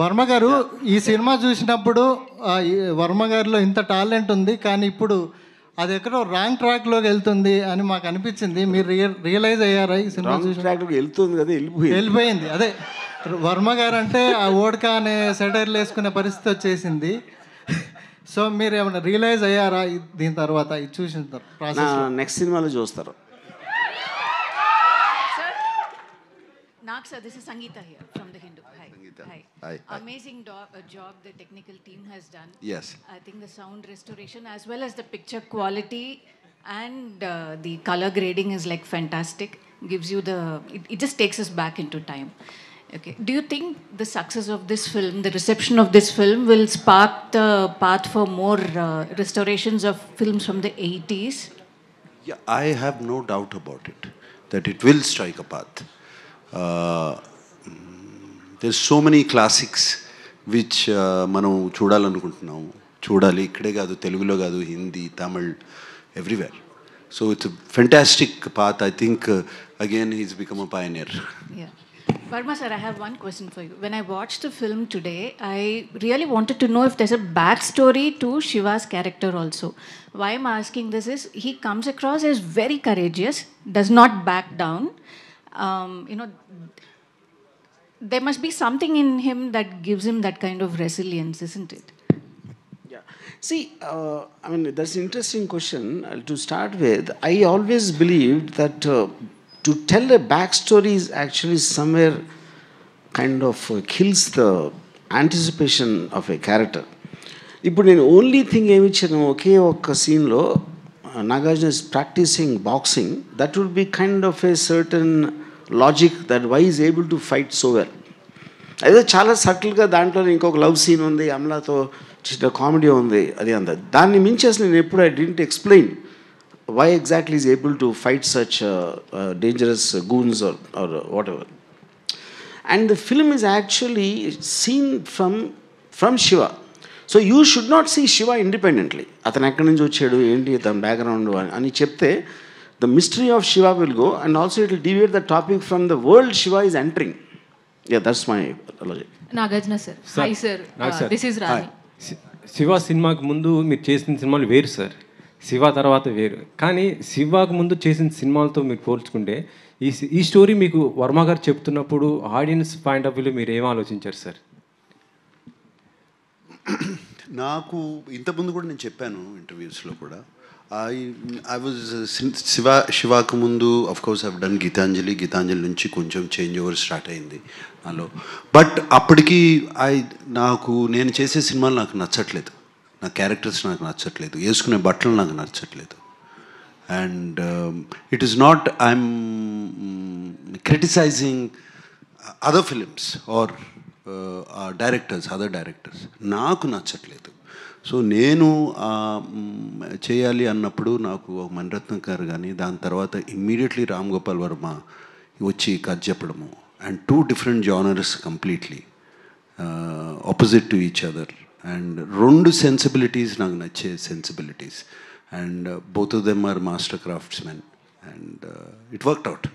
వర్మ గారు ఈ సినిమా చూసినప్పుడు వర్మ గారిలో ఇంత టాలెంట్ ఉంది, కానీ ఇప్పుడు అది ఎక్కడో రాంగ్ ట్రాక్లోకి వెళ్తుంది అని మాకు అనిపించింది. మీరు రియలైజ్ అయ్యారా ఈ సినిమా ట్రాక్లోకి వెళ్తుంది కదా? వెళ్ళిపోయింది. అదే వర్మ గారు అంటే ఆ ఓడ్కా అనే సెటైర్లు వేసుకునే పరిస్థితి వచ్చేసింది. సో మీరు ఏమైనా రియలైజ్ అయ్యారా దీని తర్వాత ఇది చూసిన తర్వాత? నెక్స్ట్ సినిమాలో చూస్తారు. Nag sir, this is Sangeeta here from The Hindu. Hi. Hi. Hi. Amazing job the technical team has done. Yes. I think the sound restoration as well as the picture quality and the color grading is like fantastic. Gives you it just takes us back into time. Okay. Do you think the success of this film, the reception of this film will spark the path for more restorations of films from the 80s? Yeah, I have no doubt about it, that it will strike a path. There's so many classics which మనం చూడాలనుకుంటున్నాము, చూడాలి. ఇక్కడే కాదు, తెలుగులో కాదు, Hindi, Tamil, everywhere. So it's fantastic path. I think again he's become a pioneer. Varma sir, I have one question for you. When I watched the film today, I really wanted to know if there's a backstory to Shiva's character also. Why I'm asking this is, he comes across as very courageous, does not back down. There must be something in him that gives him that kind of resilience, isn't it? Yeah. See, I mean, that's an interesting question. To start with, I always believed that to tell a backstory is actually somewhere kind of kills the anticipation of a character. ఇప్పుడు నేను only thing ఏమి ఇచ్చాను, ఒకే ఒక్క సీన్లో Nagarjuna is practicing boxing, that would be kind of a certain logic that why is able to fight so well. అదే చాలా సటిల్గా దాంట్లో ఇంకొక లవ్ సీన్ ఉంది, అమలాతో చిన్న కామెడీ ఉంది, అది అంత. దాన్ని మించి అసలు నేను ఎప్పుడు I didn't explain why exactly is able to fight such dangerous goons or whatever. And the film is actually seen from Shiva. So you should not see Shiva independently. అతను ఎక్కడి నుంచి వచ్చాడు, ఏంటి తన బ్యాక్గ్రౌండ్ అని చెప్తే the mystery of Shiva will go, and also it will deviate the topic from the world Shiva is entering. Yeah, that's my logic. Nagarjuna sir. Hi sir. This is Rani. Shiva సినిమాకి ముందు మీరు చేసిన సినిమాలు వేరు sir, Shiva తర్వాత వేరు. కానీ శివకు ముందు చేసిన సినిమాలతో మీరు పోల్చుకుంటే ఈ స్టోరీ మీకు వర్మ గారు చెప్తున్నప్పుడు ఆడియన్స్ పాయింట్ ఆఫ్ వ్యూలో మీరు ఏం ఆలోచించారు సార్? నాకు ఇంతకుముందు కూడా నేను చెప్పాను ఇంటర్వ్యూస్లో కూడా, I was శివాకు ముందు of course I've done Gitanjali నుంచి కొంచెం చేంజ్ ఓవర్ స్టార్ట్ అయింది నాలో. బట్ అప్పటికి నేను చేసే సినిమాలు నాకు నచ్చట్లేదు, నా క్యారెక్టర్స్ నాకు నచ్చట్లేదు, వేసుకునే బట్టలు నాకు నచ్చట్లేదు. And it is not I'm criticising other films or other directors, నాకు నచ్చట్లేదు. సో నేను చేయాలి అన్నప్పుడు నాకు మణిరత్నం గారు కానీ, దాని తర్వాత ఇమ్మీడియట్లీ రామ్ గోపాల్ వర్మ వచ్చి కథ చెప్పడము, and 2 different genres completely opposite to each other, and 2 sensibilities నాకు నచ్చే sensibilities, and both of them are master craftsmen, and it worked out.